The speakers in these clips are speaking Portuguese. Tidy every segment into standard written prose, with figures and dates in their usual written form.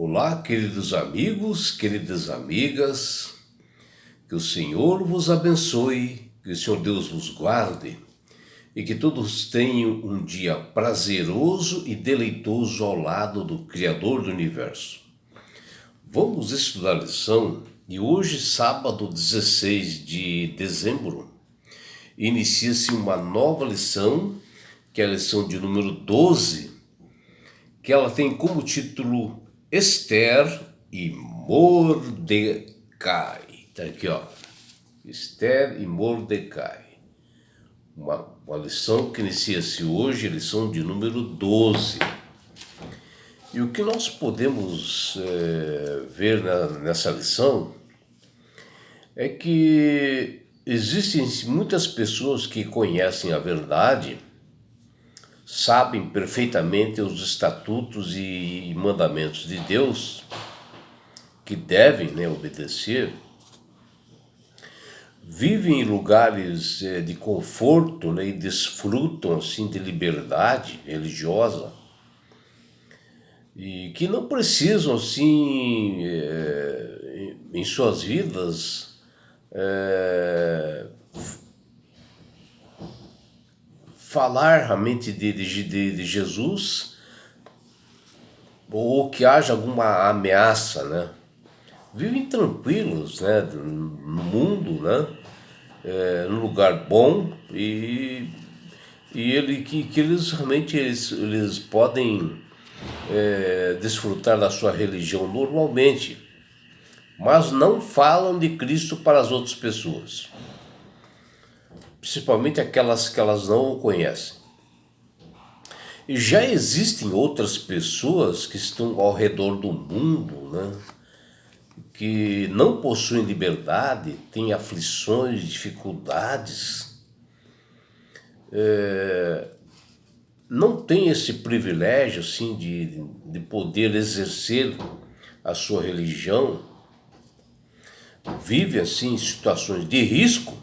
Olá, queridos amigos, queridas amigas, que o Senhor vos abençoe, que o Senhor Deus vos guarde e que todos tenham um dia prazeroso e deleitoso ao lado do Criador do Universo. Vamos estudar a lição e hoje, sábado 16 de dezembro, inicia-se uma nova lição, que é a lição de número 12, que ela tem como título Esther e Mordecai. Tá aqui, ó. Esther e Mordecai. Uma lição que inicia-se hoje, a lição de número 12. E o que nós podemos ver nessa lição é que existem muitas pessoas que conhecem a verdade, sabem perfeitamente os estatutos e mandamentos de Deus, que devem, obedecer, vivem em lugares de conforto, e desfrutam assim de liberdade religiosa, e que não precisam assim em suas vidas falar realmente de Jesus, ou que haja alguma ameaça, né? Vivem tranquilos, né, no mundo, né, num lugar bom, que eles realmente eles podem desfrutar da sua religião normalmente, mas não falam de Cristo para as outras pessoas, principalmente aquelas que elas não o conhecem. E já existem outras pessoas que estão ao redor do mundo, né, que não possuem liberdade, têm aflições, dificuldades, não têm esse privilégio assim de poder exercer a sua religião, vivem assim em situações de risco,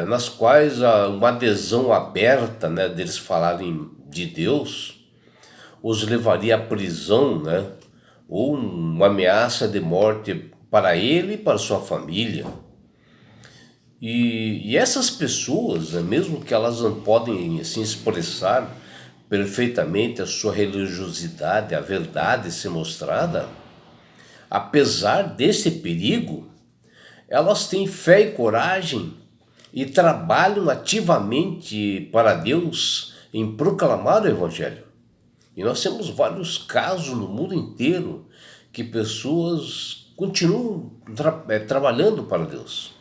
nas quais uma adesão aberta, né, deles falarem de Deus os levaria à prisão, né, ou uma ameaça de morte para ele e para sua família. E essas pessoas, né, mesmo que elas não podem assim expressar perfeitamente a sua religiosidade, a verdade ser mostrada, apesar desse perigo, elas têm fé e coragem e trabalham ativamente para Deus em proclamar o Evangelho. E nós temos vários casos no mundo inteiro que pessoas continuam trabalhando para Deus,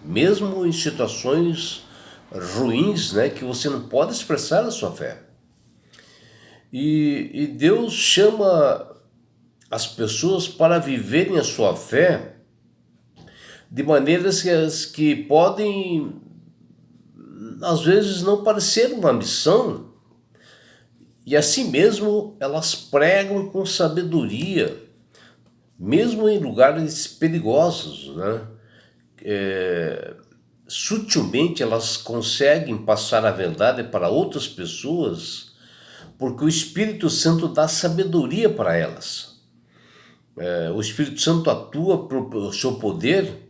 mesmo em situações ruins, né, que você não pode expressar a sua fé. E Deus chama as pessoas para viverem a sua fé de maneiras que podem, às vezes, não parecer uma missão, e assim mesmo elas pregam com sabedoria, mesmo em lugares perigosos, né? Sutilmente elas conseguem passar a verdade para outras pessoas, porque o Espírito Santo dá sabedoria para elas. O Espírito Santo atua por seu poder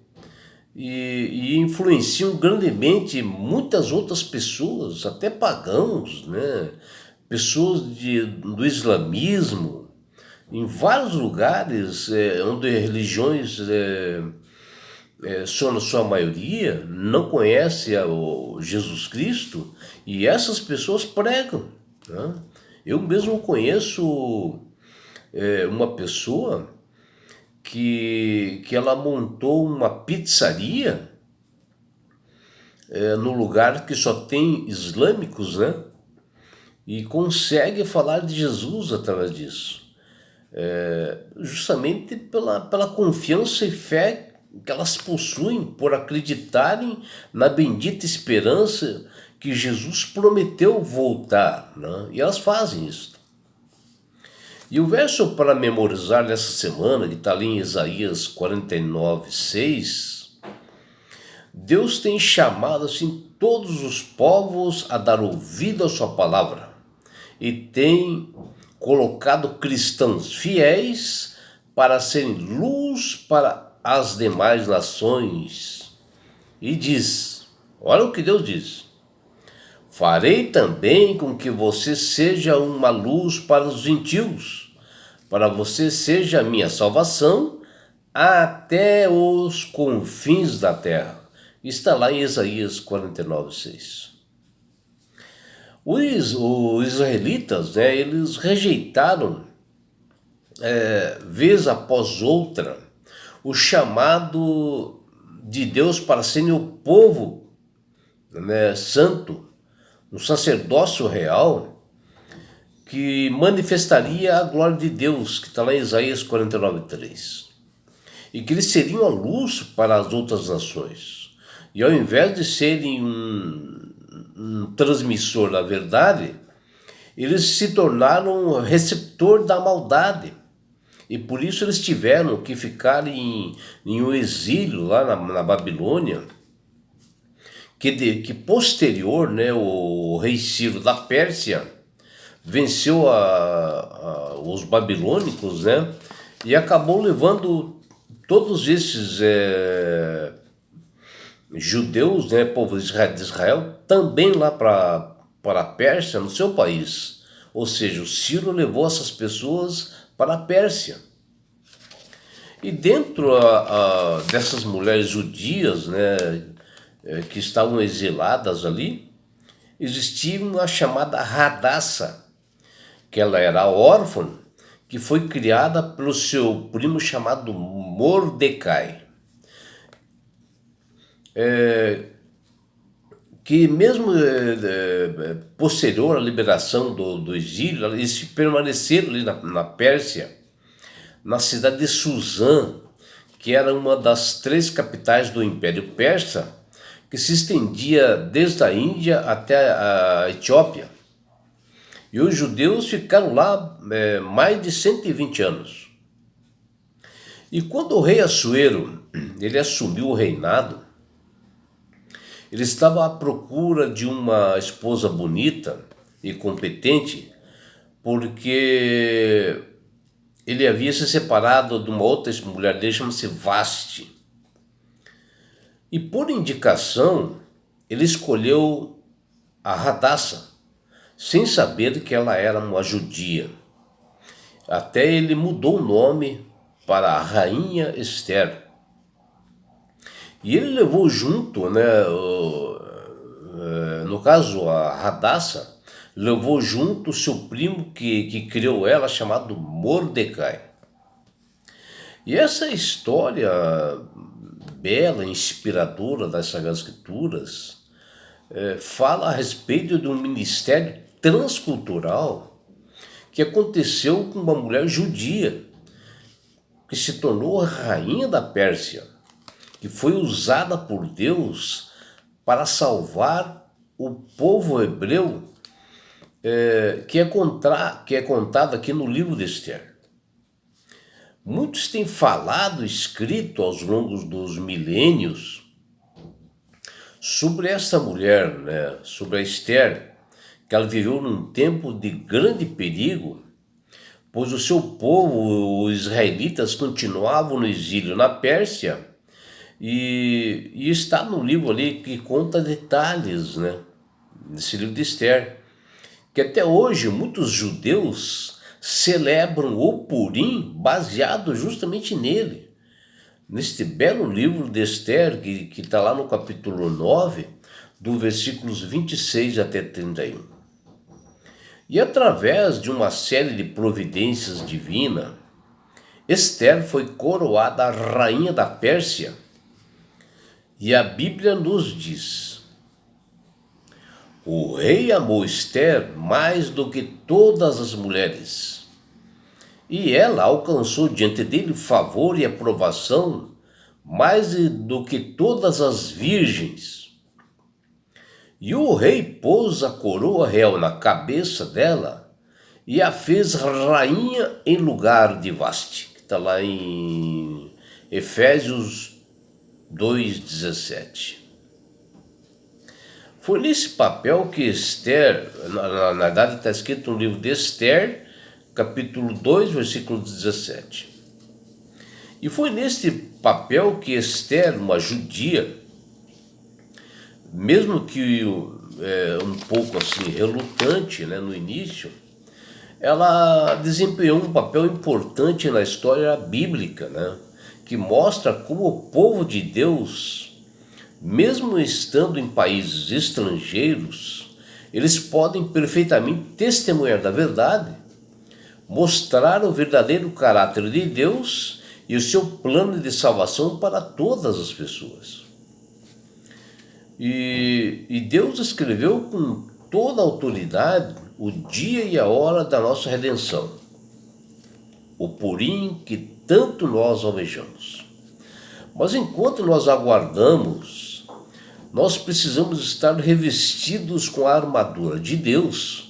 e influenciam grandemente muitas outras pessoas, até pagãos, né? Pessoas do islamismo, em vários lugares onde religiões são na sua maioria, não conhece o Jesus Cristo, e essas pessoas pregam, né? Eu mesmo conheço uma pessoa que ela montou uma pizzaria no lugar que só tem islâmicos, né? E consegue falar de Jesus através disso, justamente pela confiança e fé que elas possuem por acreditarem na bendita esperança que Jesus prometeu voltar, né? E elas fazem isso. E o verso para memorizar nessa semana, que está ali em Isaías 49:6, Deus tem chamado assim todos os povos a dar ouvido à sua palavra, e tem colocado cristãos fiéis para serem luz para as demais nações. E diz, olha o que Deus diz: farei também com que você seja uma luz para os gentios, para você seja a minha salvação até os confins da terra. Está lá em Isaías 49:6. Os israelitas, né, eles rejeitaram, vez após outra, o chamado de Deus para serem o povo, né, santo, um sacerdócio real que manifestaria a glória de Deus, que está lá em Isaías 49:3. E que eles seriam a luz para as outras nações. E ao invés de serem um transmissor da verdade, eles se tornaram receptor da maldade. E por isso eles tiveram que ficar em um exílio lá na Babilônia, que posterior, né, o rei Ciro da Pérsia venceu os babilônicos, né, e acabou levando todos esses judeus, né, povo de Israel, também lá para a Pérsia, no seu país. Ou seja, o Ciro levou essas pessoas para a Pérsia. E dentro dessas mulheres judias, né, que estavam exiladas ali, existia uma chamada Radassa, que ela era órfã, que foi criada pelo seu primo chamado Mordecai. Que mesmo posterior à liberação do exílio, eles permaneceram ali na Pérsia, na cidade de Suzã, que era uma das 3 capitais do Império Persa, que se estendia desde a Índia até a Etiópia. E os judeus ficaram lá mais de 120 anos. E quando o rei Assuero ele assumiu o reinado, ele estava à procura de uma esposa bonita e competente, porque ele havia se separado de uma outra mulher dele, chama-se Vasti. E por indicação, ele escolheu a Radassa, sem saber que ela era uma judia. Até ele mudou o nome para a Rainha Esther. E ele levou junto, né, no caso a Radassa, levou junto o seu primo que criou ela, chamado Mordecai. E essa história bela, inspiradora das Sagradas Escrituras, fala a respeito de um ministério transcultural que aconteceu com uma mulher judia, que se tornou a rainha da Pérsia, que foi usada por Deus para salvar o povo hebreu, que é contado aqui no livro de Esther. Muitos têm falado, escrito aos longos dos milênios, sobre essa mulher, né, sobre a Esther, que ela viveu num tempo de grande perigo, pois o seu povo, os israelitas, continuavam no exílio na Pérsia, e está no livro ali que conta detalhes, né, nesse livro de Esther, que até hoje muitos judeus celebram o Purim baseado justamente nele. Neste belo livro de Esther, que está lá no capítulo 9, do versículos 26 até 31. E através de uma série de providências divinas, Esther foi coroada rainha da Pérsia. E a Bíblia nos diz: o rei amou Esther mais do que todas as mulheres, e ela alcançou diante dele favor e aprovação mais do que todas as virgens. E o rei pôs a coroa real na cabeça dela e a fez rainha em lugar de Vasti, que está lá em Efésios 2,17. Foi nesse papel que Esther, na verdade está escrito no livro de Esther, capítulo 2, versículo 17. E foi neste papel que Esther, uma judia, mesmo que um pouco assim relutante, né, no início, ela desempenhou um papel importante na história bíblica, né, que mostra como o povo de Deus, mesmo estando em países estrangeiros, eles podem perfeitamente testemunhar da verdade, mostrar o verdadeiro caráter de Deus e o seu plano de salvação para todas as pessoas. E Deus escreveu com toda a autoridade o dia e a hora da nossa redenção, o Purim que tanto nós almejamos. Mas enquanto nós aguardamos, nós precisamos estar revestidos com a armadura de Deus,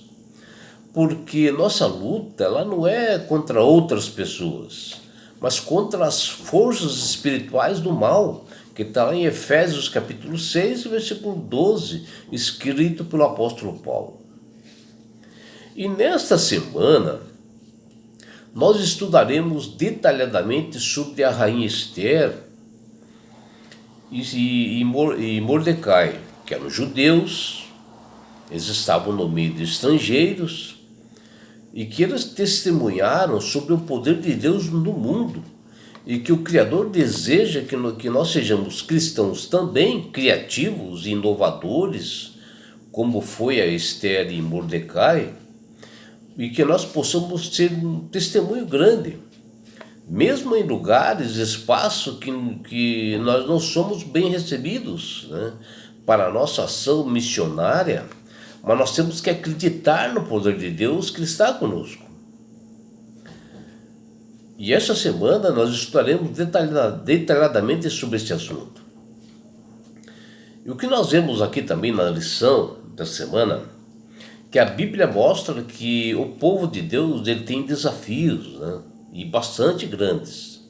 porque nossa luta ela não é contra outras pessoas, mas contra as forças espirituais do mal, que está lá em Efésios capítulo 6, versículo 12, escrito pelo apóstolo Paulo. E nesta semana, nós estudaremos detalhadamente sobre a rainha Esther e Mordecai, que eram judeus, eles estavam no meio de estrangeiros, e que eles testemunharam sobre o poder de Deus no mundo, e que o Criador deseja que nós sejamos cristãos também, criativos e inovadores, como foi a Esther e Mordecai, e que nós possamos ser um testemunho grande, mesmo em lugares, espaços que nós não somos bem recebidos, né, para a nossa ação missionária, mas nós temos que acreditar no poder de Deus que está conosco. E essa semana nós estudaremos detalhadamente sobre este assunto. E o que nós vemos aqui também na lição da semana, que a Bíblia mostra que o povo de Deus ele tem desafios, né, e bastante grandes.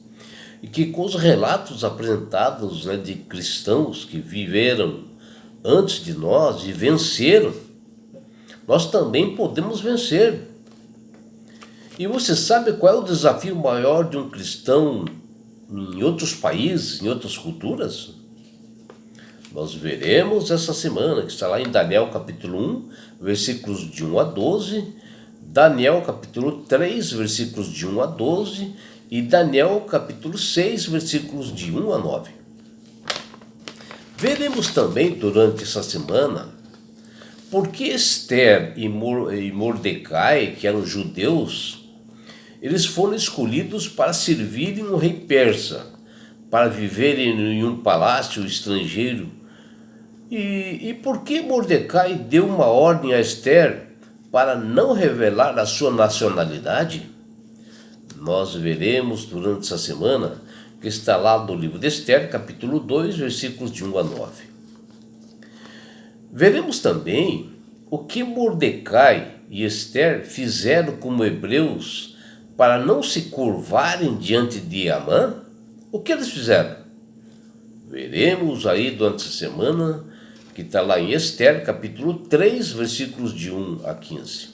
E que com os relatos apresentados, né, de cristãos que viveram antes de nós e venceram, nós também podemos vencer. E você sabe qual é o desafio maior de um cristão em outros países, em outras culturas? Nós veremos essa semana, que está lá em Daniel capítulo 1, versículos de 1 a 12, Daniel capítulo 3, versículos de 1 a 12 e Daniel capítulo 6, versículos de 1 a 9. Veremos também durante essa semana por que Esther e Mordecai, que eram judeus, eles foram escolhidos para servirem um rei persa, para viverem em um palácio estrangeiro. E por que Mordecai deu uma ordem a Esther para não revelar a sua nacionalidade? Nós veremos durante essa semana, que está lá no livro de Esther, capítulo 2, versículos de 1 a 9. Veremos também o que Mordecai e Esther fizeram como hebreus para não se curvarem diante de Amã. O que eles fizeram? Veremos aí durante essa semana, que está lá em Esther, capítulo 3, versículos de 1 a 15.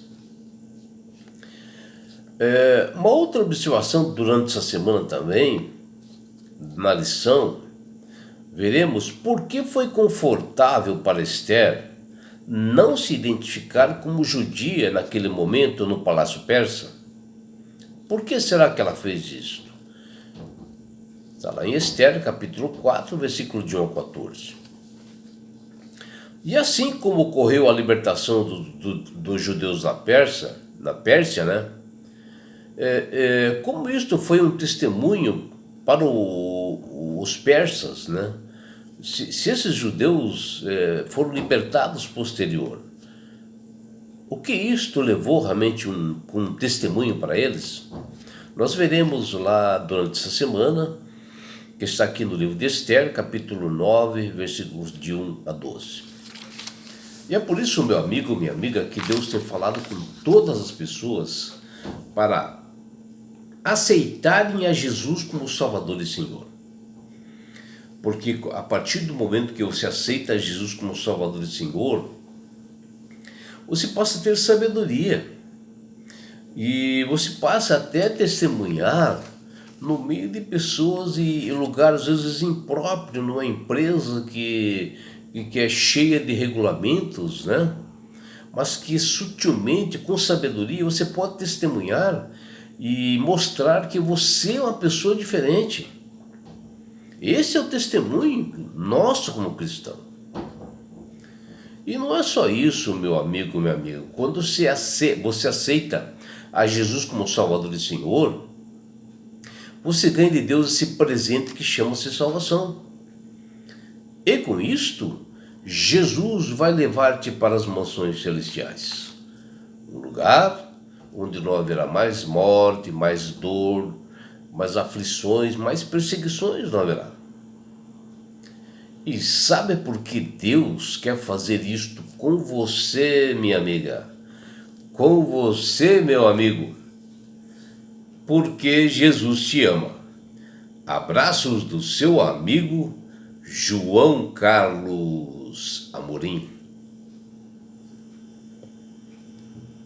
Uma outra observação durante essa semana também, na lição, veremos por que foi confortável para Esther não se identificar como judia naquele momento no palácio persa. Por que será que ela fez isso? Está lá em Esther, capítulo 4, versículo de 1 a 14. E assim como ocorreu a libertação dos judeus na Pérsia, né? Como isto foi um testemunho para os persas, né? Se esses judeus foram libertados posterior, o que isto levou realmente um testemunho para eles? Nós veremos lá durante essa semana, que está aqui no livro de Esther, capítulo 9, versículos de 1 a 12. E é por isso, meu amigo, minha amiga, que Deus tem falado com todas as pessoas para aceitarem a Jesus como Salvador e Senhor. Porque a partir do momento que você aceita Jesus como Salvador e Senhor, você passa a ter sabedoria. E você passa até a testemunhar no meio de pessoas e lugares às vezes impróprios, numa empresa que é cheia de regulamentos, né? Mas que sutilmente, com sabedoria, você pode testemunhar e mostrar que você é uma pessoa diferente. Esse é o testemunho nosso como cristão. E não é só isso, meu amigo, meu amigo. Quando você aceita a Jesus como Salvador e Senhor, você ganha de Deus esse presente que chama-se salvação. E com isto, Jesus vai levar-te para as mansões celestiais. Um lugar onde não haverá mais morte, mais dor, mais aflições, mais perseguições não haverá. E sabe por que Deus quer fazer isto com você, minha amiga? Com você, meu amigo? Porque Jesus te ama. Abraços do seu amigo João Carlos Amorim.